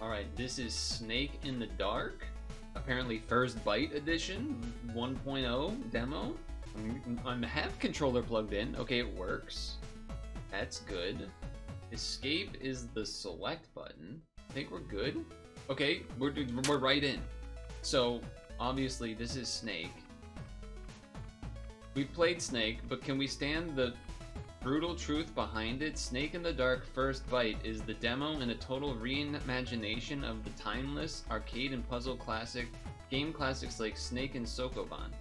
Alright, this is Snake in the Dark. Apparently First Bite Edition 1.0 demo. I have controller plugged in. Okay, it works. That's good. Escape is the select button. I think we're good. Okay, we're right in. So, obviously this is Snake. We played Snake, but can we stand the brutal truth behind it? Snake in the Dark First Bite is the demo and a total reimagination of the timeless arcade and puzzle game classics like Snake and Sokoban.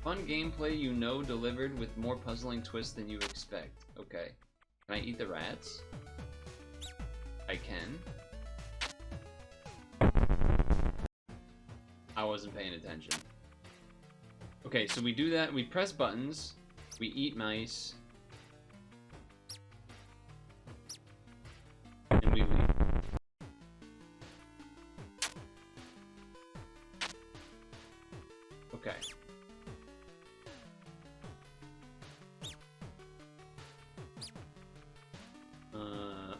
Fun gameplay delivered with more puzzling twists than you expect. Okay. Can I eat the rats? I can. I wasn't paying attention. Okay, so we do that. We press buttons. We eat mice. And we leave. Okay.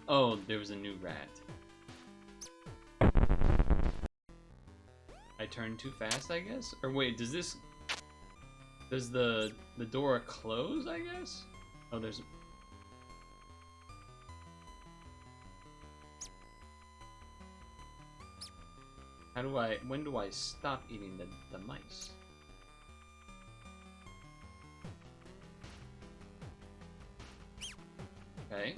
Oh, there was a new rat. I turned too fast, I guess? Or wait, does the door close, I guess? Oh, there's... when do I stop eating the mice? Okay.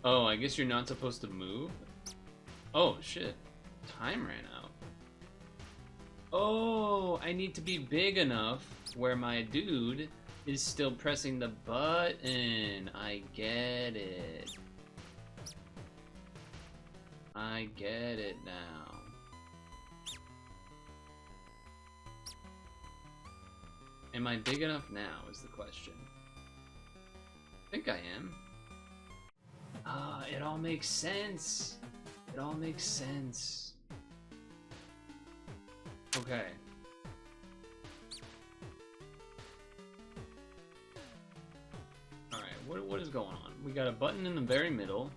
Oh, I guess you're not supposed to move? Oh, shit. Time ran out. Oh, I need to be big enough where my dude is still pressing the button. I get it. I get it now. Am I big enough now is the question. I think I am. Ah, it all makes sense. It all makes sense. Okay. Alright, what is going on? We got a button in the very middle.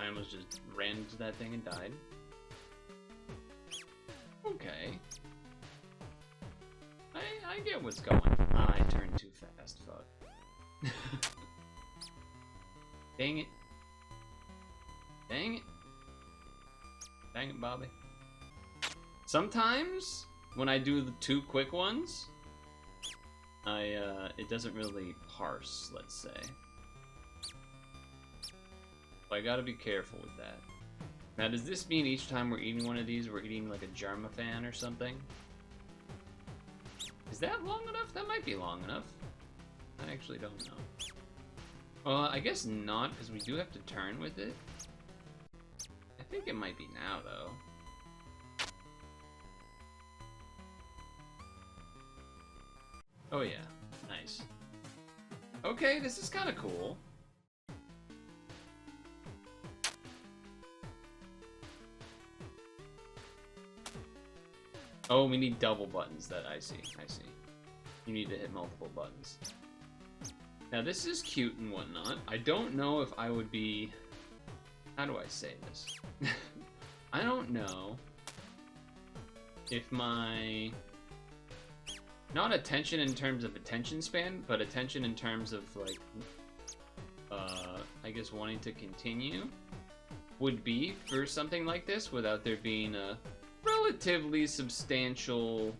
I almost just ran into that thing and died. Okay. I get what's going on. I turned too fast, fuck. Dang it. Dang it. Dang it, Bobby. Sometimes, when I do the two quick ones, it doesn't really parse, let's say. So I gotta be careful with that. Now, does this mean each time we're eating one of these, we're eating like a Germafan or something? Is that long enough? That might be long enough. I actually don't know. I guess not, because we do have to turn with it. I think it might be now, though. Oh yeah, nice. Okay, this is kind of cool. Oh, we need double buttons. That I see. I see. You need to hit multiple buttons. Now this is cute and whatnot. I don't know if I would be... How do I say this? I don't know if my... Not attention in terms of attention span, but attention in terms of like... I guess wanting to continue would be for something like this without there being a relatively substantial,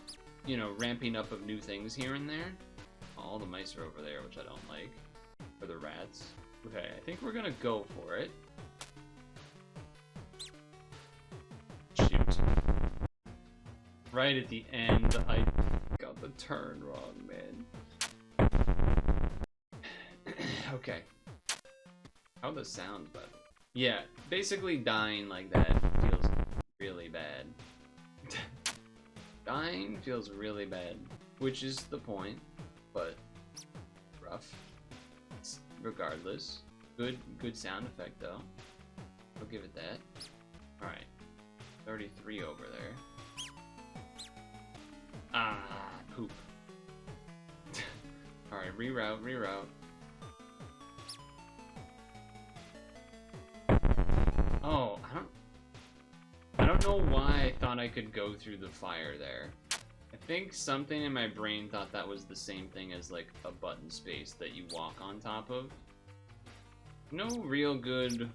you know, ramping up of new things here and there. All the mice are over there, which I don't like. Or the rats. Okay, I think we're gonna go for it. Shoot. Right at the end, I got the turn wrong, man. Okay. How are the sounds, by the way? Yeah, basically dying like that feels really bad. Dying feels really bad, which is the point, but rough. Regardless, good sound effect though. I'll give it that. All right, 33 over there. Ah, poop. All right, reroute. Oh, I don't know why I thought I could go through the fire there. I think something in my brain thought that was the same thing as like a button space that you walk on top of. No real good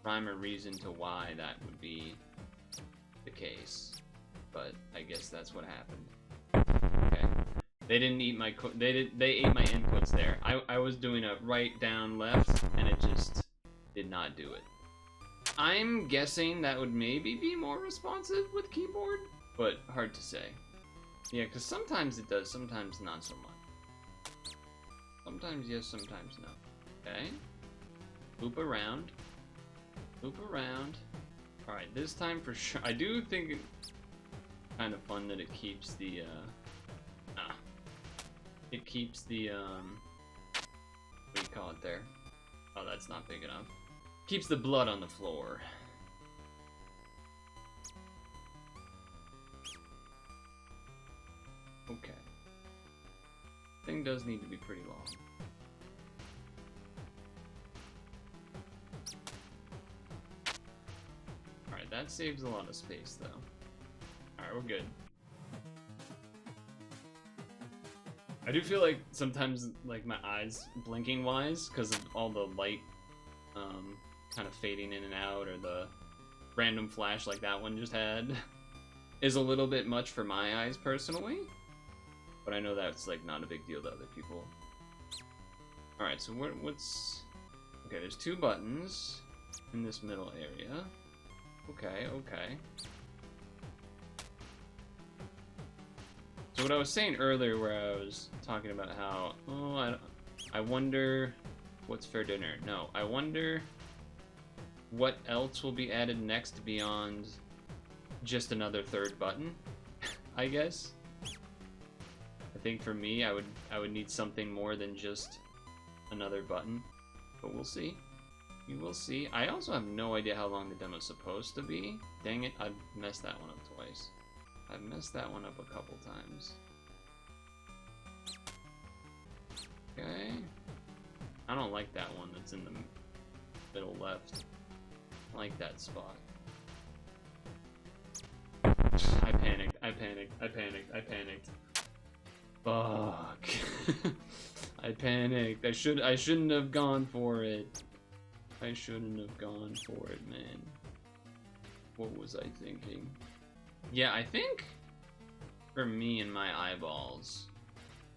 rhyme or reason to why that would be the case, but I guess that's what happened. Okay, they didn't eat my they ate my inputs there. I was doing a right, down, left, and it just did not do it. I'm guessing that would maybe be more responsive with keyboard, but hard to say. Yeah, because sometimes it does, sometimes not so much. Sometimes yes, sometimes no. Okay. Loop around. Loop around. Alright, this time for sure. I do think it's kind of fun that it keeps the, it keeps the, what do you call it there? Oh, that's not big enough. Keeps the blood on the floor. Okay. Thing does need to be pretty long. Alright, that saves a lot of space though. Alright, we're good. I do feel like sometimes like my eyes blinking wise because of all the light kind of fading in and out, or the random flash like that one just had is a little bit much for my eyes personally, but I know that's like not a big deal to other people. Alright, so what's okay, there's 2 buttons in this middle area. Okay, okay. So what I was saying earlier, where I was talking about how, oh, I wonder what's for dinner. No, I wonder what else will be added next beyond just another 3rd button, I guess. I think for me, I would need something more than just another button, but we'll see. We will see. I also have no idea how long the demo's supposed to be. Dang it, I've messed that one up twice. I've messed that one up a couple times. Okay. I don't like that one that's in the middle left. I like that spot. I panicked, I panicked, I panicked, I panicked. Fuck. I panicked. I shouldn't have gone for it. I shouldn't have gone for it, man. What was I thinking? Yeah, I think for me and my eyeballs,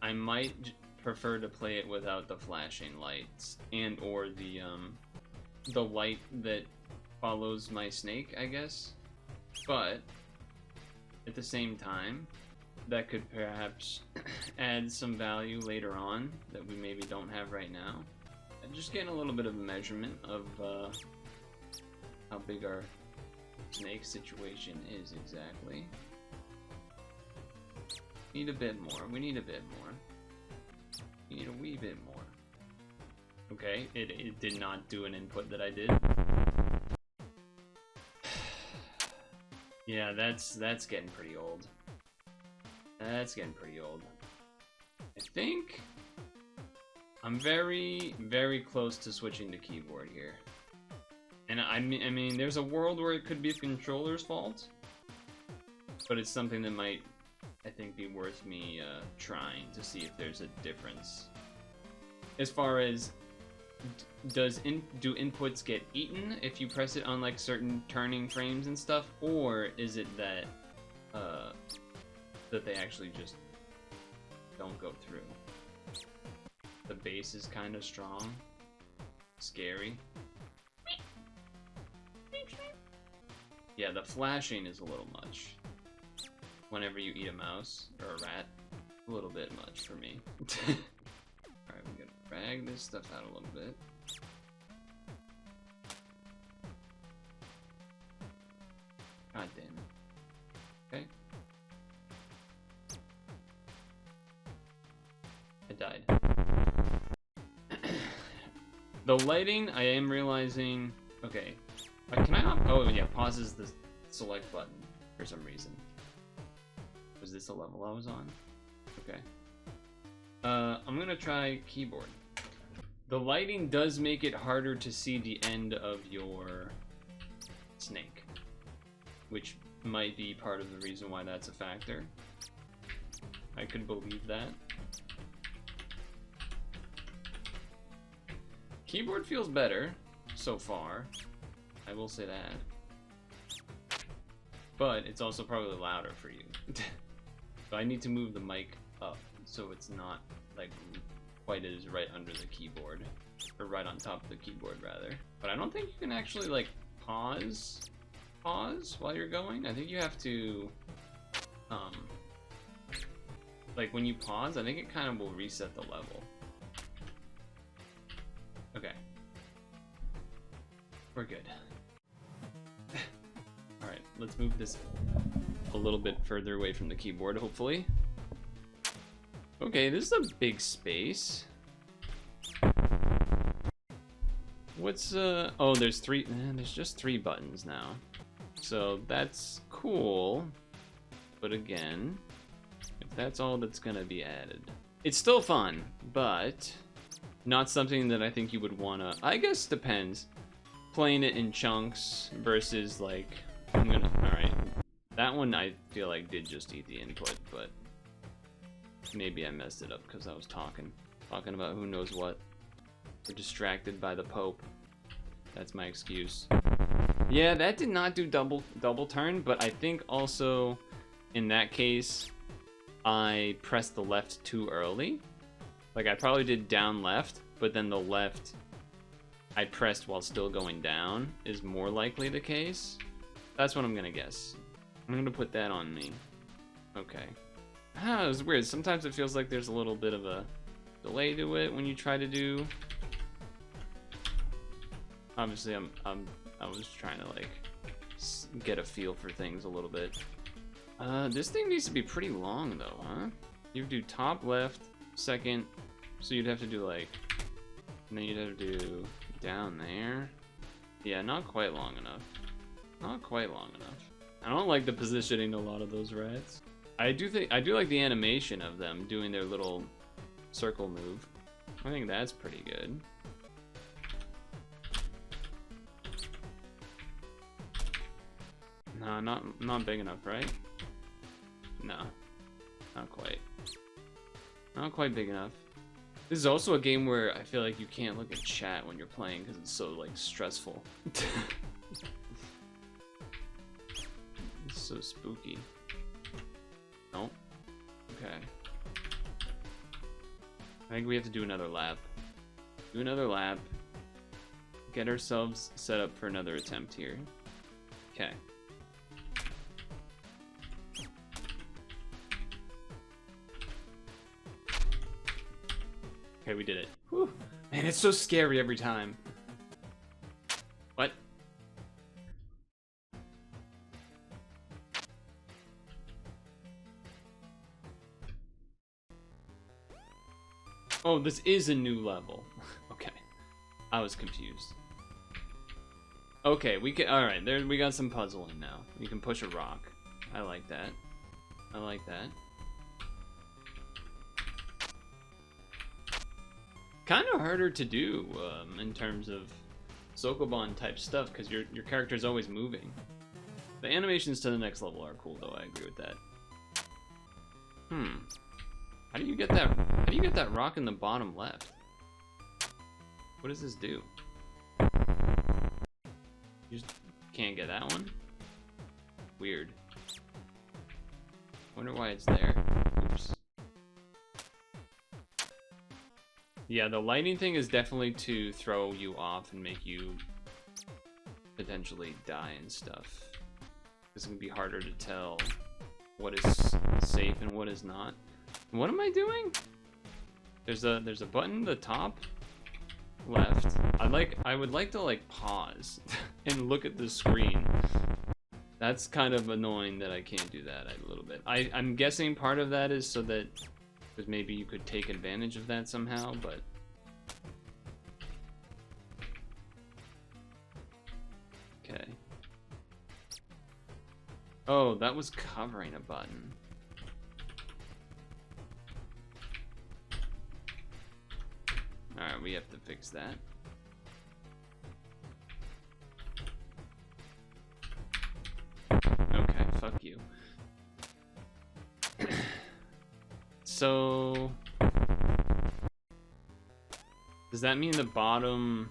I might prefer to play it without the flashing lights and or the light that follows my snake, I guess. But at the same time, that could perhaps add some value later on that we maybe don't have right now. And just getting a little bit of a measurement of how big our snake situation is exactly. Need a bit more. We need a bit more. We need a wee bit more. Okay, it did not do an input that I did. Yeah, that's getting pretty old. That's getting pretty old. I think I'm very, very close to switching to keyboard here. And I mean, there's a world where it could be the controller's fault, but it's something that might, I think, be worth me trying to see if there's a difference. As far as, do inputs get eaten if you press it on like certain turning frames and stuff, or is it that that they actually just don't go through? The bass is kind of strong, scary. Yeah, the flashing is a little much. Whenever you eat a mouse or a rat, a little bit much for me. Alright, we're gonna drag this stuff out a little bit. God damn it. Okay. I died. The lighting, I am realizing... Okay. Can I not... Oh, yeah, pauses the select button for some reason. Was this a level I was on? Okay. I'm gonna try keyboard. The lighting does make it harder to see the end of your Snake, which might be part of the reason why that's a factor. I could believe that. Keyboard feels better so far, I will say that. But it's also probably louder for you. So I need to move the mic up so it's not like quite as right under the keyboard, or right on top of the keyboard rather. But I don't think you can actually like pause while you're going. I think you have to like when you pause, I think it kind of will reset the level. Okay, we're good. All right, let's move this a little bit further away from the keyboard, hopefully. Okay, this is a big space. What's oh, there's just 3 buttons now. So that's cool. But again, if that's all that's gonna be added, it's still fun, but not something that I think you would wanna, I guess depends. Playing it in chunks versus like, alright. That one I feel like did just eat the input, but maybe I messed it up because I was talking about who knows what. We're distracted by the Pope. That's my excuse. Yeah, that did not do double turn, but I think also in that case I pressed the left too early. Like I probably did down left, but then the left I pressed while still going down is more likely the case. That's what I'm gonna guess. I'm gonna put that on me. Okay. Ah, it was weird. Sometimes it feels like there's a little bit of a delay to it when you try to do. Obviously, I was trying to like get a feel for things a little bit. This thing needs to be pretty long though, huh? You do top left, second, so you'd have to do like, and then you'd have to do down there. Yeah, not quite long enough. Not quite long enough. I don't like the positioning of a lot of those rats. I do like the animation of them doing their little circle move. I think that's pretty good. No, not big enough, right? No, not quite. Not quite big enough. This is also a game where I feel like you can't look at chat when you're playing because it's so like stressful. It's so spooky. Nope. Okay. I think we have to do another lap. Do another lap. Get ourselves set up for another attempt here. Okay. Okay, we did it. Whew. Man, it's so scary every time. What? Oh, this is a new level. Okay. I was confused. Okay, we can, alright, there we got some puzzling now. We can push a rock. I like that. I like that. Kind of harder to do in terms of Sokoban type stuff because your character's always moving. The animations to the next level are cool though, I agree with that. How do you get that rock in the bottom left? What does this do? You just can't get that one? Weird. Wonder why it's there. Oops. Yeah, the lighting thing is definitely to throw you off and make you potentially die and stuff. It's gonna be harder to tell what is safe and what is not. What am I doing? There's a button, the top left. I would like to like pause and look at the screen. That's kind of annoying that I can't do that a little bit. I'm guessing part of that is so that because maybe you could take advantage of that somehow, but okay. Oh, that was covering a button. Alright, we have to fix that. fuck you. So does that mean the bottom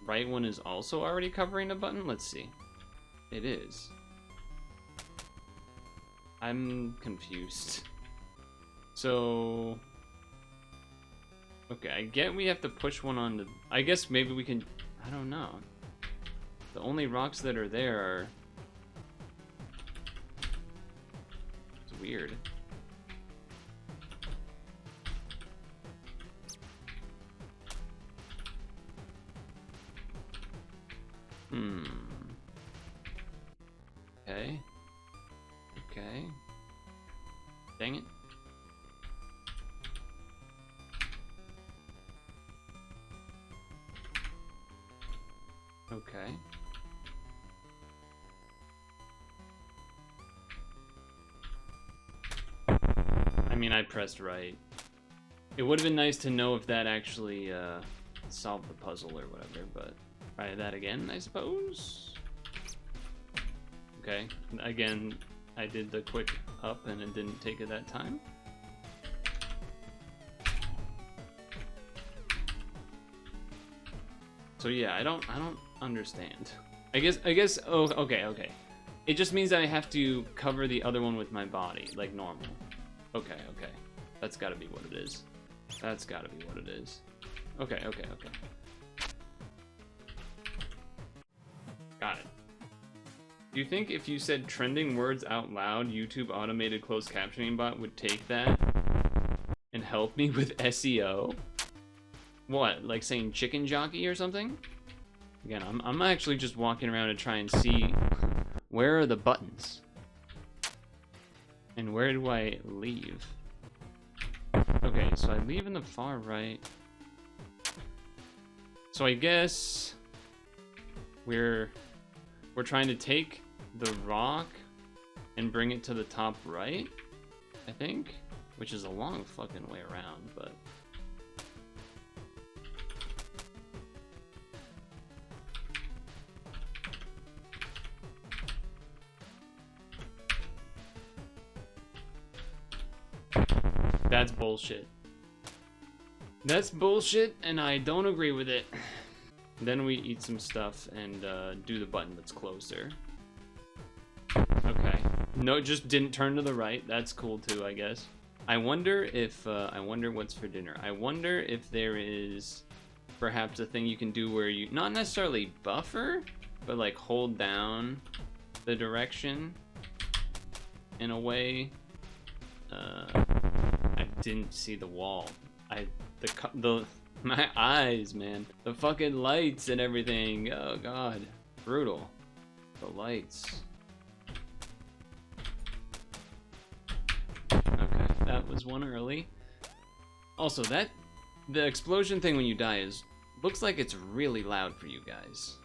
right one is also already covering a button? Let's see. It is. I'm confused. So okay, I get we have to push one on the... I guess maybe we can... I don't know. The only rocks that are there are... It's weird. Okay. Okay. Dang it. Okay. I mean, I pressed right. It would have been nice to know if that actually solved the puzzle or whatever, but try that again, I suppose. Okay, again, I did the quick up and it didn't take it that time. So yeah, I don't understand. I guess, oh, okay. It just means that I have to cover the other one with my body, like normal. Okay. That's gotta be what it is. That's gotta be what it is. Okay. Got it. Do you think if you said trending words out loud, YouTube automated closed captioning bot would take that and help me with SEO? What, like saying chicken jockey or something? Again, I'm actually just walking around to try and see where are the buttons and where do I leave? Okay, so I leave in the far right. So I guess we're trying to take the rock and bring it to the top right, I think, which is a long fucking way around, but that's bullshit. That's bullshit, and I don't agree with it. Then we eat some stuff and do the button that's closer. Okay. No, it just didn't turn to the right. That's cool too, I guess. I wonder if, I wonder what's for dinner. I wonder if there is perhaps a thing you can do where you, not necessarily buffer, but like hold down the direction in a way. I didn't see the wall. My eyes, man. The fucking lights and everything. Oh god. Brutal. The lights. Okay, that was one early. Also, the explosion thing when you die looks like it's really loud for you guys.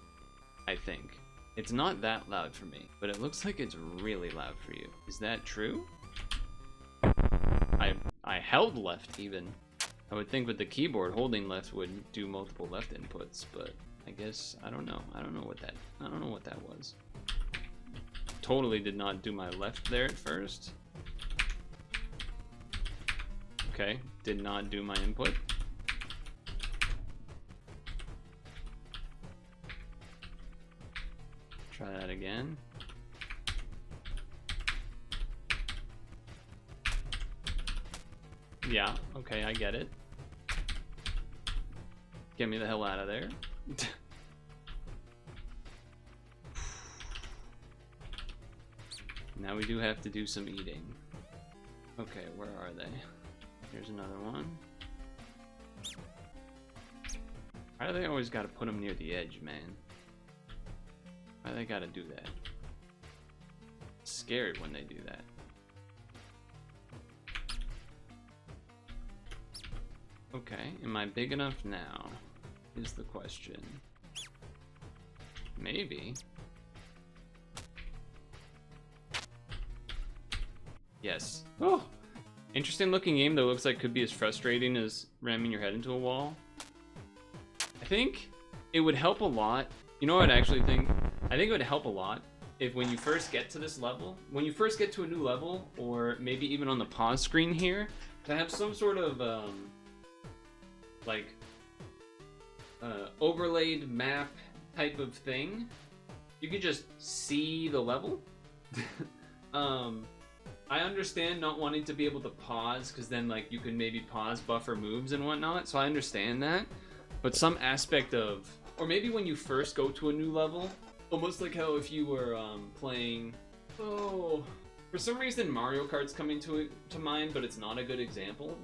I think. It's not that loud for me, but it looks like it's really loud for you. Is that true? I held left even. I would think with the keyboard, holding left would do multiple left inputs, but I guess, I don't know. I don't know what that was. Totally did not do my left there at first. Okay, did not do my input. Try that again. Yeah, okay, I get it. Get me the hell out of there. Now we do have to do some eating. Okay, where are they? Here's another one. Why do they always gotta put them near the edge, man? Why do they gotta do that? It's scary when they do that. Okay, am I big enough now? Is the question. Maybe. Yes. Oh! Interesting looking game that looks like could be as frustrating as ramming your head into a wall. I think it would help a lot. You know what I actually think? I think it would help a lot if when you first get to this level, when you first get to a new level, or maybe even on the pause screen here, to have some sort of like overlaid map type of thing, you can just see the level. I understand not wanting to be able to pause, because then like you can maybe pause buffer moves and whatnot, so I understand that. But some aspect of, or maybe when you first go to a new level, almost like how if you were playing, oh, for some reason Mario Kart's coming to mind, but it's not a good example.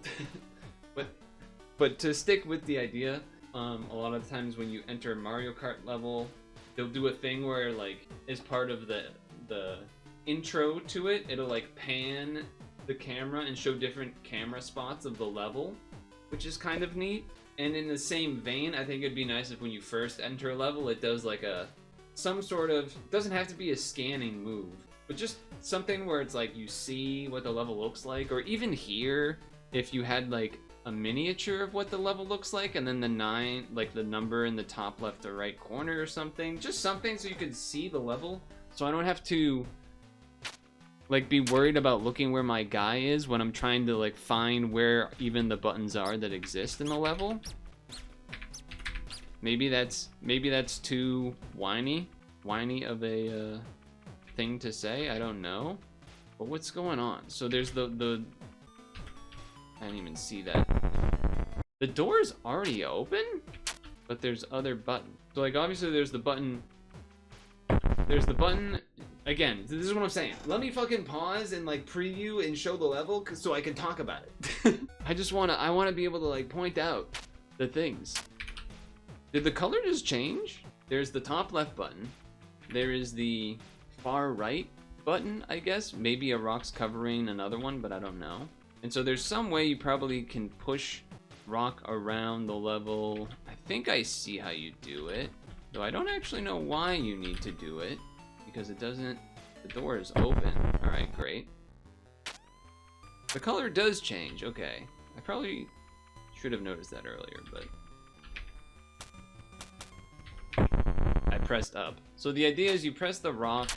but to stick with the idea, a lot of times when you enter a Mario Kart level, they'll do a thing where like as part of the intro to it, it'll like pan the camera and show different camera spots of the level, which is kind of neat. And in the same vein, I think it'd be nice if when you first enter a level, it does like some sort of, doesn't have to be a scanning move, but just something where it's like you see what the level looks like, or even here, if you had like a miniature of what the level looks like, and then the 9, like the number in the top left or right corner or something, just something so you could see the level, so I don't have to like be worried about looking where my guy is when I'm trying to like find where even the buttons are that exist in the level. Maybe that's too whiny of a thing to say. I don't know. But what's going on? So there's the I didn't even see that. The door's already open, but there's other buttons. So like obviously there's the button. There's the button. Again, this is what I'm saying. Let me fucking pause and like preview and show the level so I can talk about it. I wanna be able to like point out the things. Did the color just change? There's the top left button. There is the far right button, I guess. Maybe a rock's covering another one, but I don't know. And so there's some way you probably can push rock around the level. I think I see how you do it, though I don't actually know why you need to do it, because it doesn't, the door is open. All right, great. The color does change, okay. I probably should have noticed that earlier, but I pressed up. So the idea is you press the rock,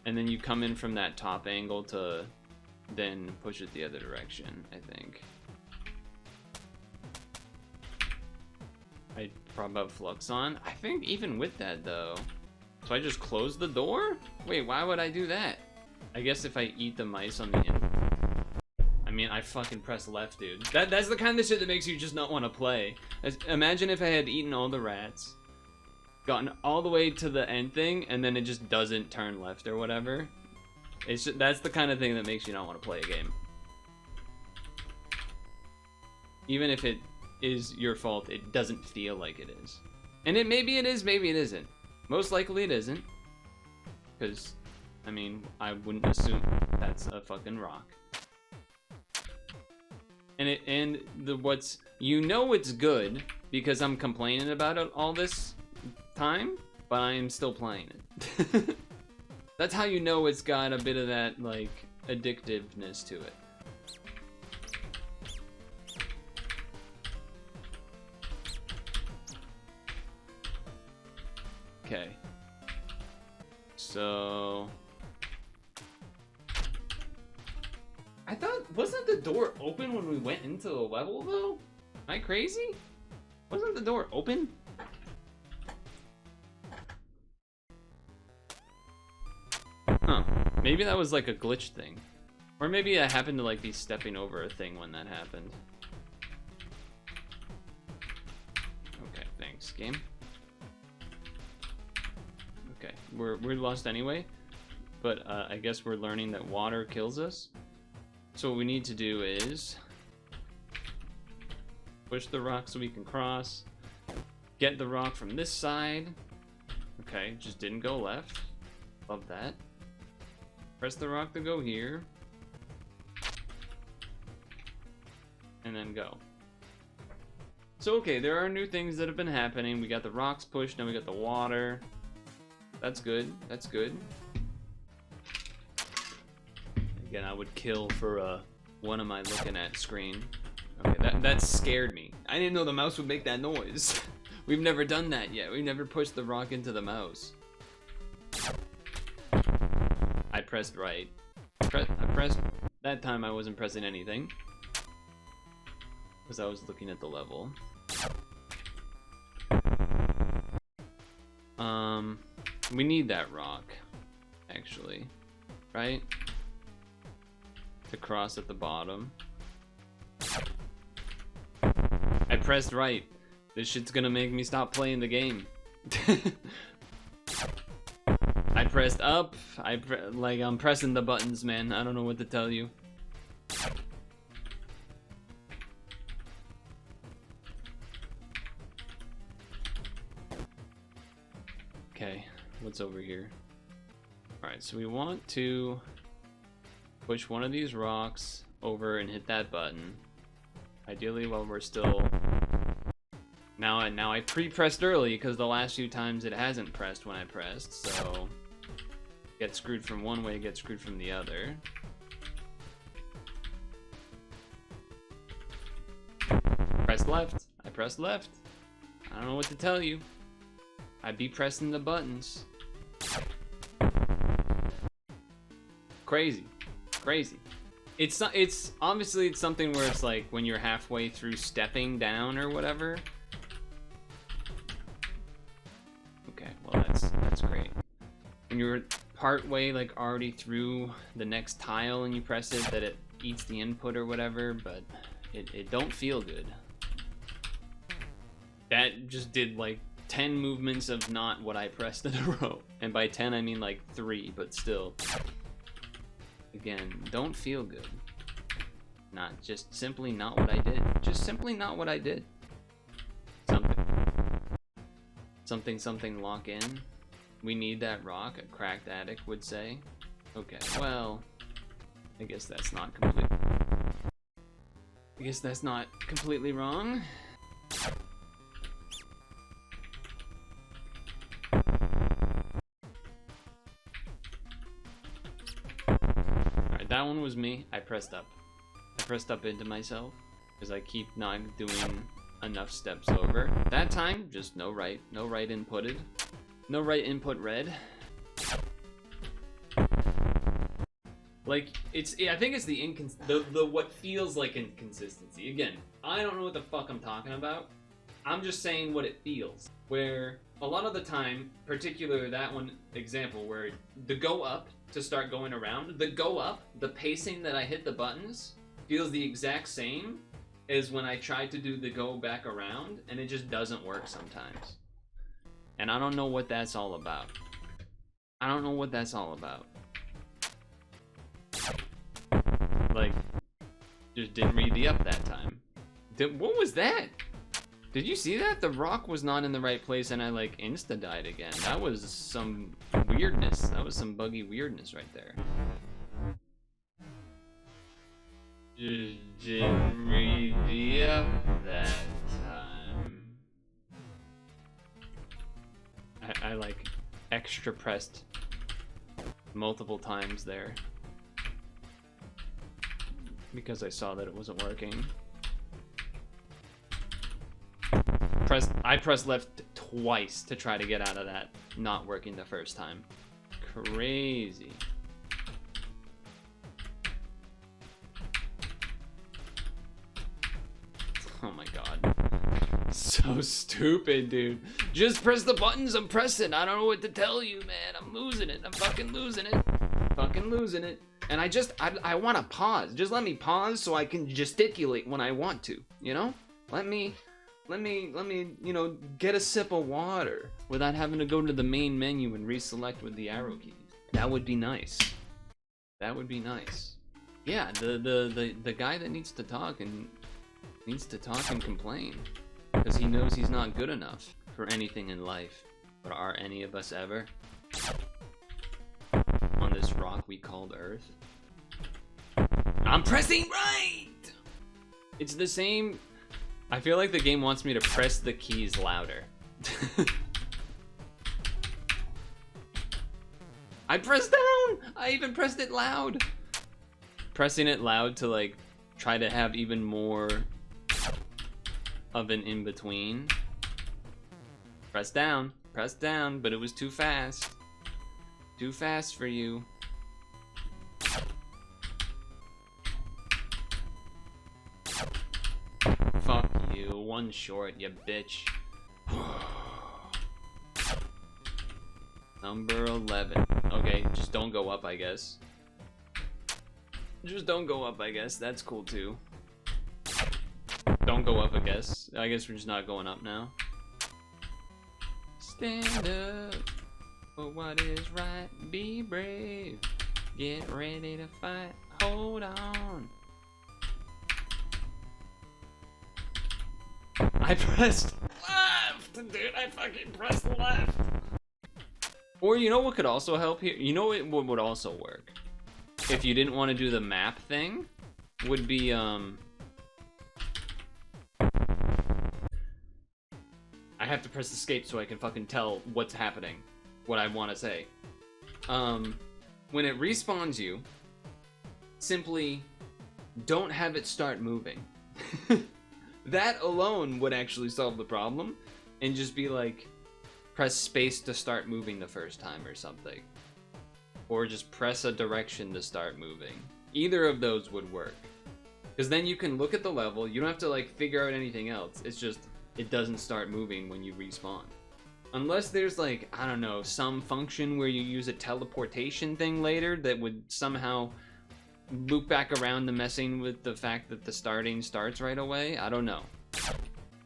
and then you come in from that top angle to then push it the other direction, I think. I prop up flux on. I think even with that though, so I just close the door? Wait, why would I do that? I guess if I eat the mice on the end. I mean, I fucking press left, dude. That's the kind of shit that makes you just not want to play. Imagine if I had eaten all the rats, gotten all the way to the end thing, and then it just doesn't turn left or whatever. It's just, that's the kind of thing that makes you not want to play a game. Even if it is your fault, it doesn't feel like it is. And maybe it is, maybe it isn't. Most likely it isn't. Because, I mean, I wouldn't assume that's a fucking rock. And what's, you know it's good because I'm complaining about it all this time, but I am still playing it. That's how you know it's got a bit of that, like, addictiveness to it. Okay. So I thought, wasn't the door open when we went into the level though? Am I crazy? Wasn't the door open? Huh. Maybe that was like a glitch thing. Or maybe I happened to like be stepping over a thing when that happened. Okay, thanks, game. Okay, we're lost anyway, but I guess we're learning that water kills us. So what we need to do is push the rock so we can cross, get the rock from this side. Okay, just didn't go left. Love that. Press the rock to go here, and then go. So okay, there are new things that have been happening. We got the rocks pushed, now we got the water. That's good. That's good. Again, I would kill for what am I looking at screen. Okay, that scared me. I didn't know the mouse would make that noise. We've never done that yet. We've never pushed the rock into the mouse. I pressed right. I pressed... That time I wasn't pressing anything. Because I was looking at the level. We need that rock, actually. Right? To cross at the bottom. I pressed right. This shit's gonna make me stop playing the game. I pressed up. Like, I'm pressing the buttons, man. I don't know what to tell you. Okay, what's over here? Alright, so we want to push one of these rocks over and hit that button. Ideally while we're still... Now I pre-pressed early because the last few times it hasn't pressed when I pressed, so... Get screwed from one way, get screwed from the other. Press left. I pressed left. I don't know what to tell you. I be pressing the buttons. Crazy. Crazy. It's obviously it's something where it's like when you're halfway through stepping down or whatever. Okay, well that's great. When you're part way like already through the next tile and you press it, that it eats the input or whatever, but it don't feel good. That just did like 10 movements of not what I pressed in a row. And by 10 I mean like 3, but still. Again, don't feel good. Not just simply not what I did. Just simply not what I did. Something lock in. We need that rock, a cracked addict would say. Okay, well, I guess that's not completely wrong. Alright, that one was me. I pressed up. I pressed up into myself because I keep not doing enough steps over. That time, just no right inputted. No right input read. Like, I think it's the what feels like inconsistency. Again, I don't know what the fuck I'm talking about. I'm just saying what it feels. Where a lot of the time, particularly that one example where the go up to start going around, the pacing that I hit the buttons feels the exact same as when I try to do the go back around, and it just doesn't work sometimes. And I don't know what that's all about. I don't know what that's all about. Like, just didn't read the up that time. What was that? Did you see that? The rock was not in the right place and I like insta-died again. That was some weirdness. That was some buggy weirdness right there. Just didn't read the up that time. I like extra pressed multiple times there because I saw that it wasn't working. I pressed left twice to try to get out of that not working the first time. Crazy. Oh my god. So stupid, dude. Just press the buttons I'm pressing. I don't know what to tell you, man. I'm losing it. I'm fucking losing it. Fucking losing it. And I want to pause. Just let me pause so I can gesticulate when I want to, you know? Let me, you know, get a sip of water without having to go to the main menu and reselect with the arrow keys. That would be nice. That would be nice. Yeah, the guy that needs to talk and complain because he knows he's not good enough for anything in life. But are any of us ever? On this rock we called Earth. I'm pressing right! It's the same. I feel like the game wants me to press the keys louder. I pressed down! I even pressed it loud! Pressing it loud to like try to have even more of an in-between. Press down, but it was too fast. Too fast for you. one short, you bitch. Number 11. Okay, just don't go up, I guess. Just don't go up, I guess. That's cool, too. Don't go up, I guess. I guess we're just not going up now. Stand up for what is right. Be brave. Get ready to fight. Hold on. I pressed left! Dude, I fucking pressed left! Or you know what could also help here? You know what would also work? If you didn't want to do the map thing, would be, I have to press escape so I can fucking tell what's happening. What I want to say. When it respawns you, simply don't have it start moving. That alone would actually solve the problem, and just be like, press space to start moving the first time or something. Or just press a direction to start moving. Either of those would work. Because then you can look at the level, you don't have to like figure out anything else. It's just, it doesn't start moving when you respawn. Unless there's like, I don't know, some function where you use a teleportation thing later that would somehow loop back around to messing with the fact that the starting starts right away. I don't know.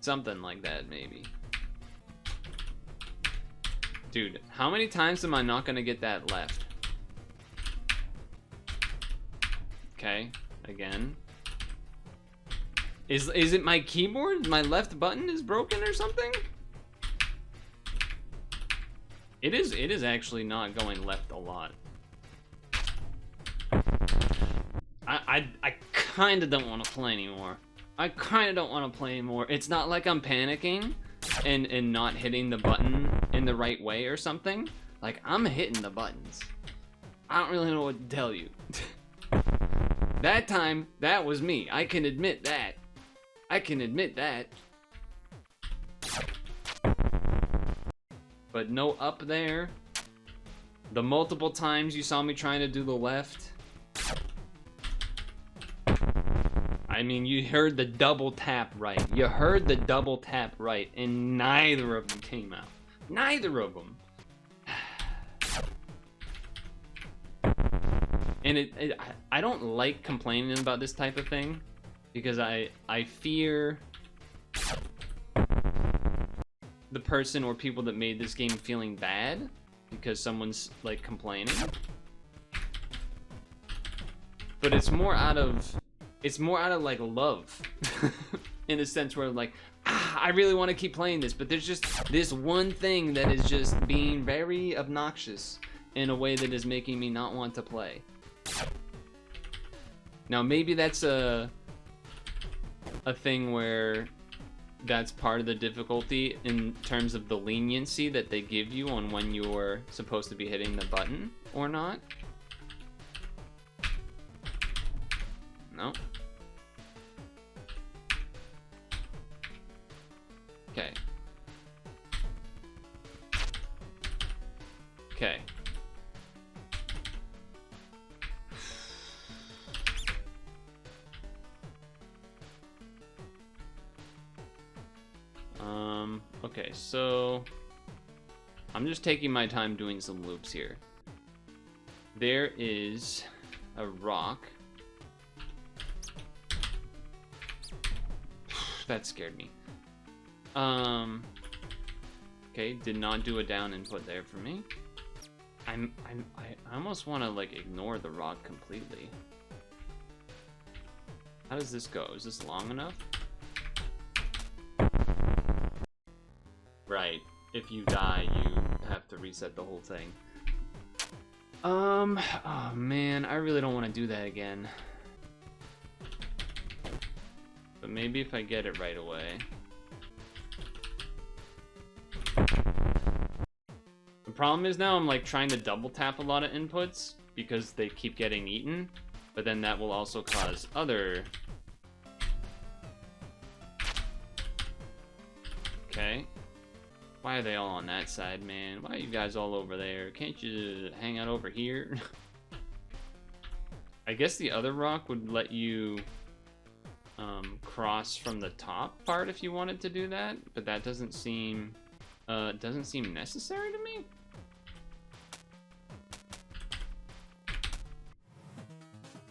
Something like that, maybe. Dude, how many times am I not gonna get that left? Okay, again. Is it my keyboard? My left button is broken or something? It is actually not going left a lot. I kind of don't want to play anymore. I kind of don't want to play anymore. It's not like I'm panicking and not hitting the button in the right way or something. Like, I'm hitting the buttons. I don't really know what to tell you. That time, that was me. I can admit that. I can admit that. But no up there. The multiple times you saw me trying to do the left. I mean, you heard the double tap right. You heard the double tap right, and neither of them came out. Neither of them. And I don't like complaining about this type of thing, because I fear the person or people that made this game feeling bad because someone's like complaining. But it's more out of like love in a sense where like, I really want to keep playing this, but there's just this one thing that is just being very obnoxious in a way that is making me not want to play. Now maybe that's a thing where that's part of the difficulty in terms of the leniency that they give you on when you're supposed to be hitting the button or not. No. Okay. Okay. Okay, so I'm just taking my time doing some loops here. There is a rock. That scared me. Okay, did not do a down input there for me. I almost want to like ignore the rock completely. How does this go? Is this long enough? Right. If you die, you have to reset the whole thing. Oh man, I really don't want to do that again. But maybe if I get it right away. The problem is now I'm like trying to double tap a lot of inputs because they keep getting eaten, but then that will also cause other... Okay. Why are they all on that side, man? Why are you guys all over there? Can't you hang out over here? I guess the other rock would let you cross from the top part if you wanted to do that, but that doesn't seem necessary to me.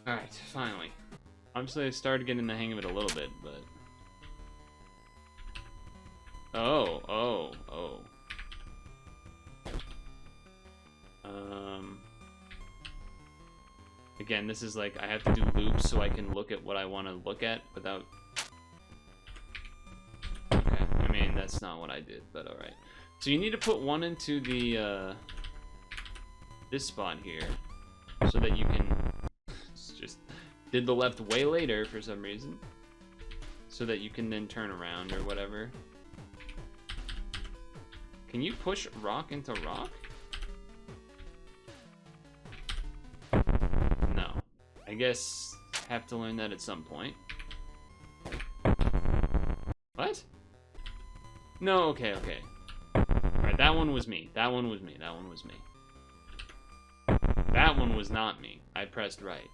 All right, finally. Obviously, I started getting the hang of it a little bit, but oh. Again, this is like I have to do loops so I can look at what I want to look at without. Okay, I mean that's not what I did, but all right. So you need to put one into the this spot here, so that you can. Just did the left way later for some reason, so that you can then turn around or whatever. Can you push rock into rock? No. I guess have to learn that at some point. What? No, okay. Alright, that one was me. That one was me. That one was me. That one was not me. I pressed right.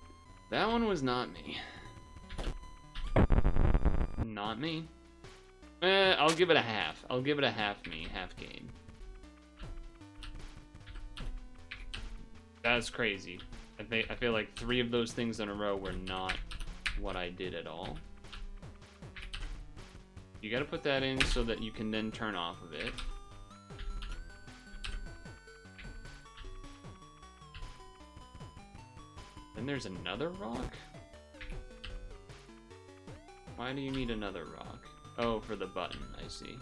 That one was not me. Not me? I'll give it a half. I'll give it a half me, half game. That's crazy. I feel like 3 of those things in a row were not what I did at all. You gotta put that in so that you can then turn off of it. Then there's another rock? Why do you need another rock? Oh, for the button, I see.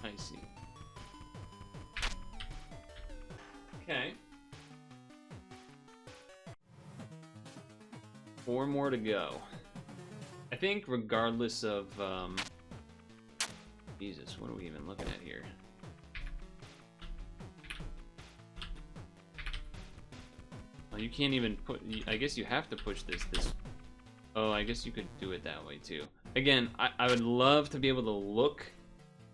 I see. Okay. 4 more to go. I think regardless of, Jesus, what are we even looking at here? Well, you can't even put, I guess you have to push this. Oh, I guess you could do it that way too. Again, I would love to be able to look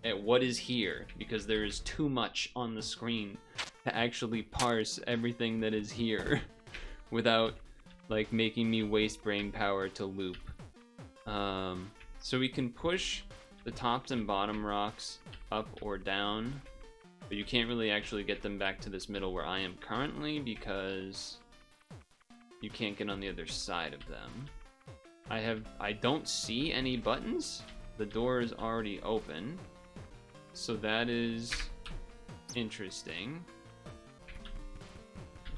at what is here, because there is too much on the screen to actually parse everything that is here without like making me waste brain power to loop. So we can push the tops and bottom rocks up or down, but you can't really actually get them back to this middle where I am currently because you can't get on the other side of them. I don't see any buttons. The door is already open, so that is interesting.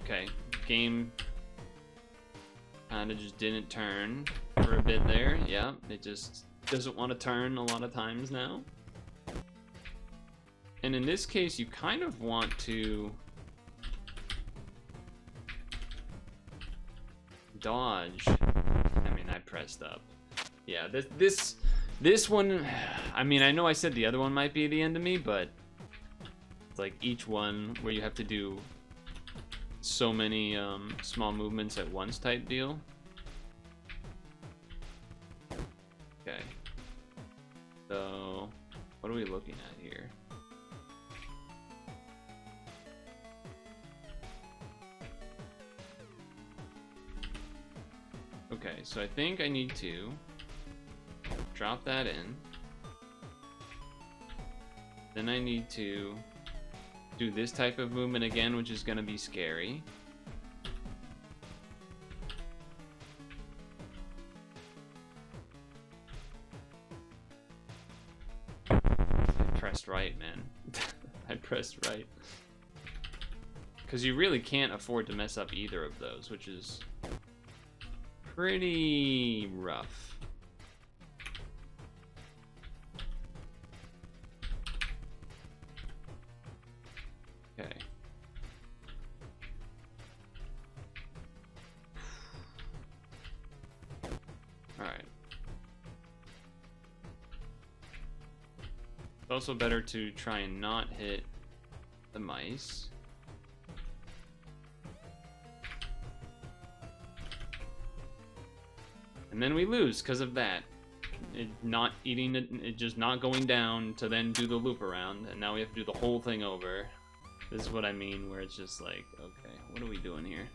Okay, game kind of just didn't turn for a bit there. Yeah, it just doesn't want to turn a lot of times now. And in this case, you kind of want to dodge. I mean, I pressed up. Yeah, this one, I mean, I know I said the other one might be the end of me, but it's like each one where you have to do so many small movements at once type deal. Okay. So, what are we looking at here? Okay, so I think I need to drop that in. Then I need to do this type of movement again, which is going to be scary. I pressed right, man. I pressed right. Because you really can't afford to mess up either of those, which is pretty rough. Okay. Alright. It's also better to try and not hit the mice. And then we lose because of that. It not eating it, it just not going down to then do the loop around, and now we have to do the whole thing over. This is what I mean, where it's just like, okay, what are we doing here?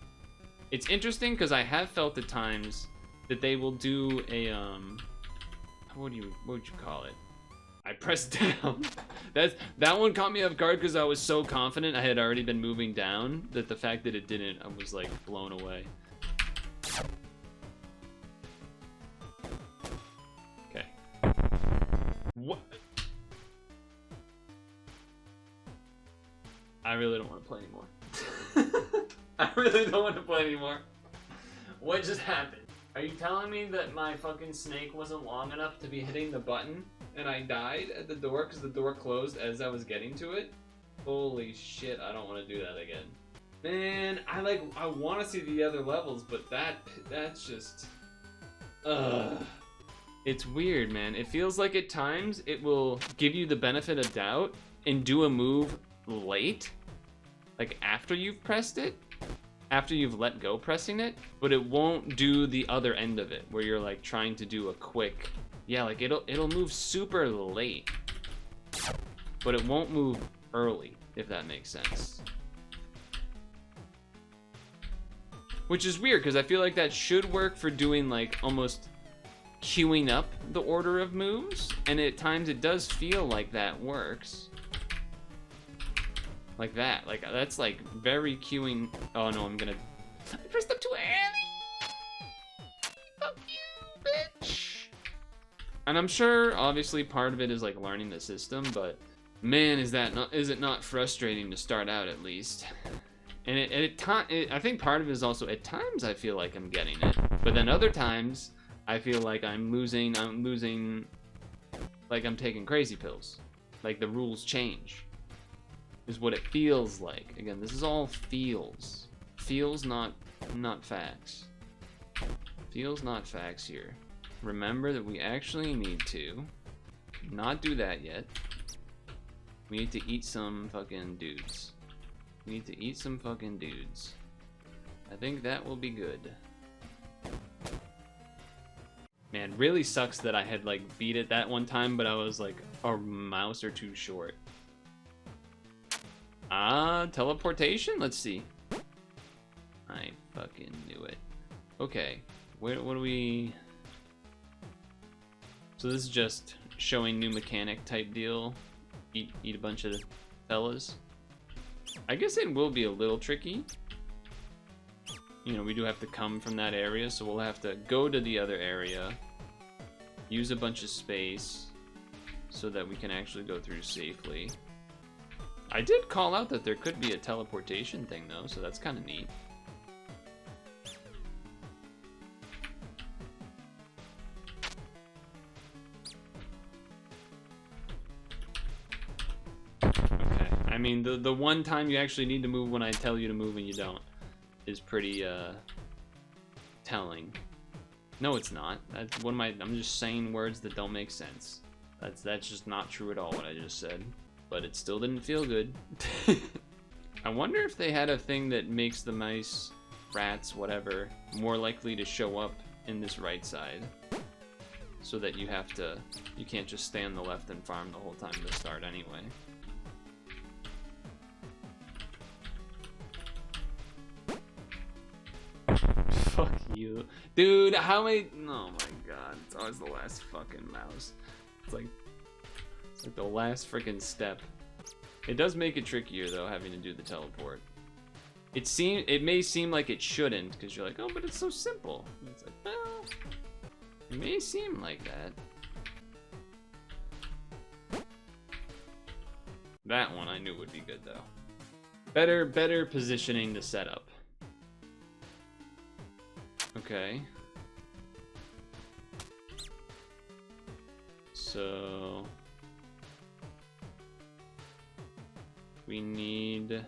It's interesting because I have felt at times that they will do a what would you call it? I pressed down. That one caught me off guard because I was so confident I had already been moving down that the fact that it didn't, I was like blown away. Okay. What? I really don't want to play anymore. I really don't want to play anymore. What just happened? Are you telling me that my fucking snake wasn't long enough to be hitting the button and I died at the door because the door closed as I was getting to it? Holy shit, I don't want to do that again. Man, I want to see the other levels, but that's just... Ugh. It's weird, man. It feels like at times it will give you the benefit of doubt and do a move late, like after you've pressed it, after you've let go pressing it, but it won't do the other end of it where you're like trying to do a quick, yeah, like it'll move super late, but it won't move early, if that makes sense. Which is weird because I feel like that should work for doing like almost queuing up the order of moves, and at times it does feel like that works. Like that, like that's like very queuing. Oh no, I pressed up too early. Fuck you, bitch. And I'm sure, obviously, part of it is like learning the system, but man, is it not frustrating to start out at least? And I think part of it is also at times I feel like I'm getting it, but then other times I feel like I'm losing, like I'm taking crazy pills, like the rules change. Is what it feels like. Again, this is all feels. Feels, not facts. Feels, not facts here. Remember that we actually need to not do that yet. We need to eat some fucking dudes. We need to eat some fucking dudes. I think that will be good. Man, really sucks that I had like beat it that one time, but I was like a mouse or two short. Teleportation? Let's see. I fucking knew it. Okay, what do we... So this is just showing new mechanic type deal. Eat a bunch of fellas. I guess it will be a little tricky. You know, we do have to come from that area, so we'll have to go to the other area, use a bunch of space, so that we can actually go through safely. I did call out that there could be a teleportation thing though, so that's kind of neat. Okay, I mean the one time you actually need to move when I tell you to move and you don't is pretty telling. No, it's not. That's I'm just saying words that don't make sense. That's just not true at all what I just said. But it still didn't feel good. I wonder if they had a thing that makes the mice, rats, whatever, more likely to show up in this right side. So that you can't just stay on the left and farm the whole time to start anyway. Fuck you. Dude, how many... Oh my god, it's always the last fucking mouse. It's like the last freaking step. It does make it trickier though, having to do the teleport. It may seem like it shouldn't, because you're like, oh, but it's so simple. And it's like, well, it may seem like that. That one I knew would be good though. Better positioning the setup. Okay. So we need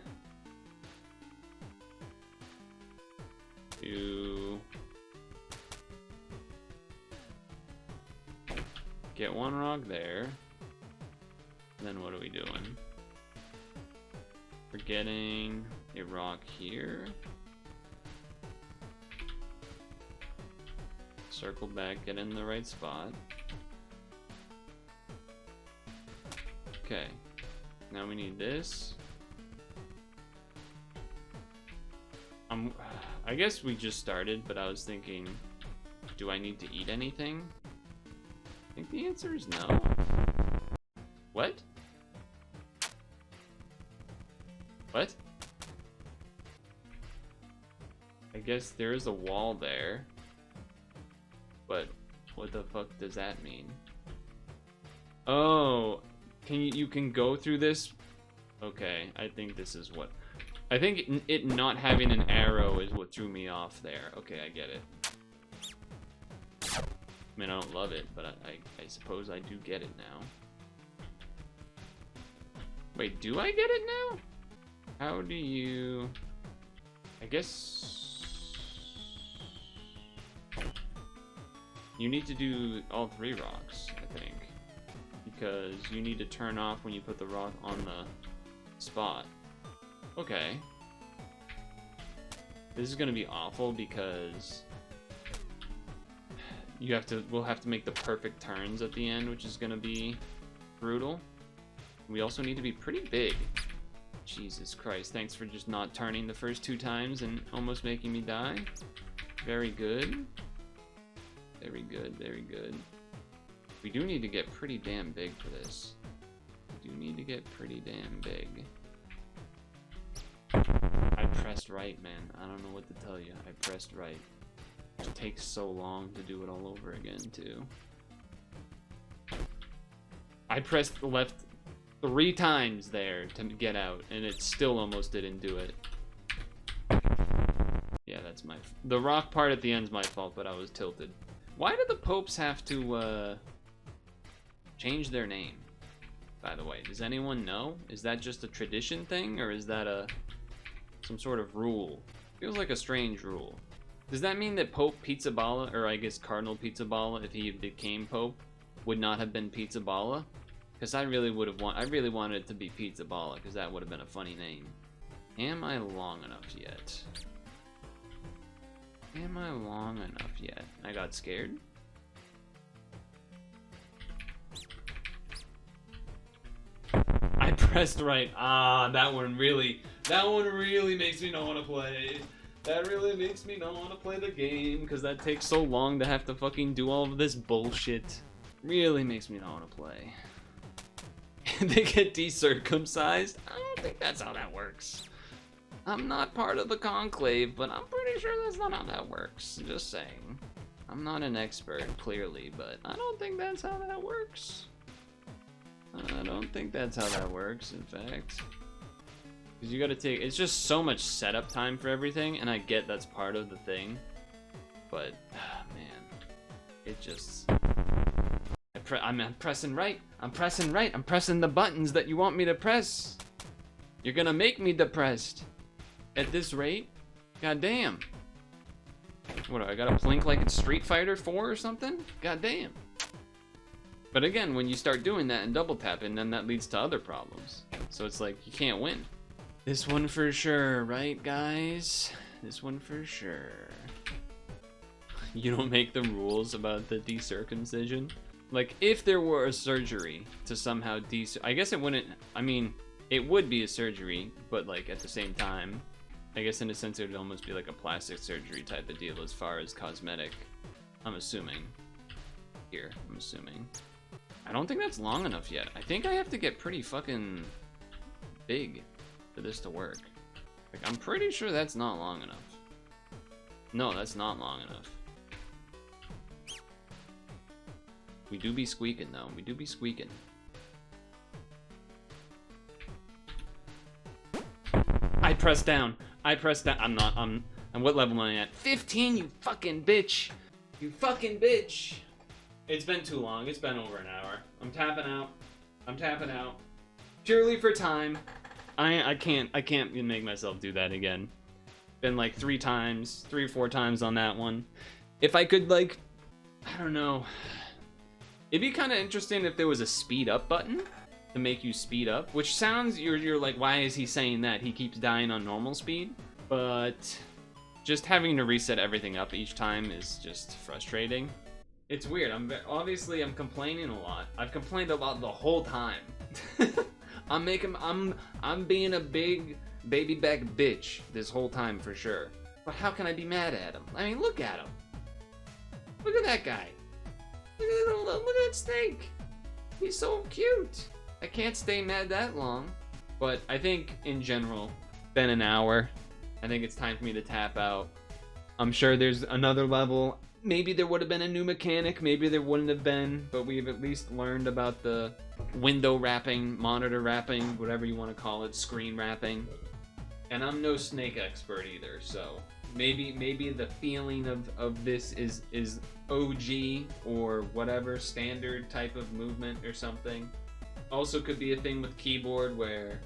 to get one rock there. Then what are we doing? We're getting a rock here. Circle back, get in the right spot. Okay. Now we need this. I guess we just started, but I was thinking, do I need to eat anything? I think the answer is no. What? What? I guess there is a wall there. But what the fuck does that mean? Oh, you can go through this? Okay, I think this is what... I think it not having an arrow is what threw me off there. Okay, I get it. I mean, I don't love it, but I suppose I do get it now. Wait, do I get it now? How do you... I guess... You need to do all 3 rocks, I think. Because you need to turn off when you put the rock on the spot. Okay. This is gonna be awful because we'll have to make the perfect turns at the end, which is gonna be brutal. We also need to be pretty big. Jesus Christ, thanks for just not turning the first 2 times and almost making me die. Very good. Very good, very good. We do need to get pretty damn big for this. We do need to get pretty damn big. I pressed right, man. I don't know what to tell you. I pressed right. It takes so long to do it all over again, too. I pressed left 3 times there to get out, and it still almost didn't do it. Yeah, that's the rock part at the end's my fault, but I was tilted. Why do the popes have to, change their name, by the way? Does anyone know? Is that just a tradition thing, or is that some sort of rule? Feels like a strange rule. Does that mean that Pope Pizzaballa, or I guess Cardinal Pizzaballa, if he became Pope, would not have been Pizzaballa? Because I really wanted it to be Pizzaballa, because that would have been a funny name. Am I long enough yet? Am I long enough yet? I got scared. I pressed right. Ah, that one really makes me not want to play. That really makes me not want to play the game, because that takes so long to have to fucking do all of this bullshit. Really makes me not want to play. They get decircumcised? I don't think that's how that works. I'm not part of the conclave, but I'm pretty sure that's not how that works. Just saying. I'm not an expert, clearly, but I don't think that's how that works. I don't think that's how that works, in fact. Because you gotta take... It's just so much setup time for everything, and I get that's part of the thing. But, man. It just... I'm pressing right. I'm pressing right. I'm pressing the buttons that you want me to press. You're gonna make me depressed. At this rate? God damn. What, I gotta plink like it's Street Fighter 4 or something? God damn. But again, when you start doing that and double tapping, then that leads to other problems. So it's like, you can't win. This one for sure, right guys? This one for sure. You don't make the rules about the decircumcision? Like, if there were a surgery to somehow I guess it wouldn't, I mean, it would be a surgery, but like at the same time, I guess in a sense it would almost be like a plastic surgery type of deal as far as cosmetic. I'm assuming. Here, I'm assuming. I don't think that's long enough yet. I think I have to get pretty fucking big for this to work. Like, I'm pretty sure that's not long enough. No, that's not long enough. We do be squeaking though. We do be squeaking. I pressed down. I pressed down. I'm not. And what level am I at? 15, you fucking bitch. You fucking bitch. It's been too long. It's been over an hour. I'm tapping out. I'm tapping out. Purely for time. I can't make myself do that again. Been like 3 or 4 times on that one. If I could, like, I don't know. It'd be kind of interesting if there was a speed up button to make you speed up, which sounds, you're like, why is he saying that? He keeps dying on normal speed, but just having to reset everything up each time is just frustrating. It's weird. I'm complaining a lot. I've complained a lot the whole time. I'm being a big baby back bitch this whole time for sure. But how can I be mad at him? I mean, look at him. Look at that guy. Look at that snake. He's so cute. I can't stay mad that long. But I think, in general, been an hour. I think it's time for me to tap out. I'm sure there's another level. Maybe there would have been a new mechanic. Maybe there wouldn't have been. But we've at least learned about the window wrapping, monitor wrapping, whatever you want to call it, screen wrapping. And I'm no snake expert either, so maybe the feeling of this is OG or whatever, standard type of movement or something. Also could be a thing with keyboard where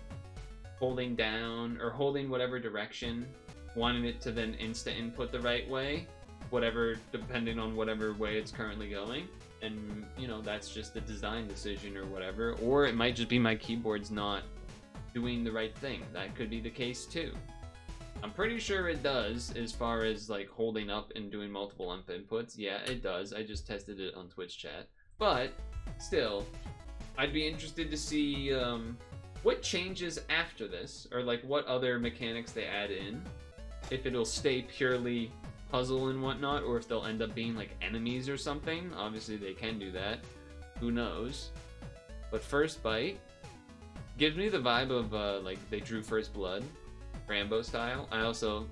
holding down or holding whatever direction, wanting it to then insta input the right way, whatever, depending on whatever way it's currently going. And, you know, that's just a design decision or whatever. Or it might just be my keyboard's not doing the right thing. That could be the case too. I'm pretty sure it does as far as like holding up and doing multiple inputs. Yeah, it does. I just tested it on Twitch chat. But still, I'd be interested to see what changes after this, or like what other mechanics they add in. If it'll stay purely puzzle and whatnot, or if they'll end up being like enemies or something. Obviously they can do that. Who knows? But First Bite gives me the vibe of like they drew First Blood, Rambo style. I also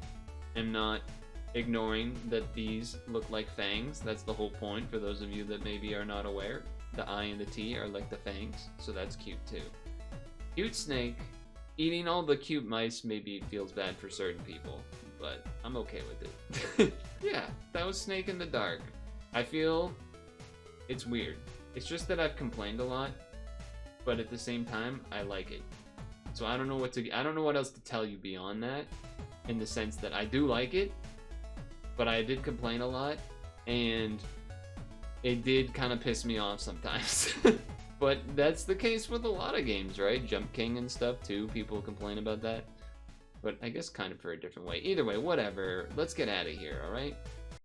am not ignoring that these look like fangs. That's the whole point for those of you that maybe are not aware. The I and the T are like the fangs, so that's cute too. Cute snake. Eating all the cute mice maybe feels bad for certain people, but I'm okay with it. Yeah, that was Snake in the Dark. I feel it's weird. It's just that I've complained a lot, but at the same time, I like it. So I don't know what else to tell you beyond that, in the sense that I do like it, but I did complain a lot, and it did kind of piss me off sometimes. But that's the case with a lot of games, right? Jump King and stuff too, people complain about that. But I guess kind of for a different way. Either way, whatever. Let's get out of here, alright?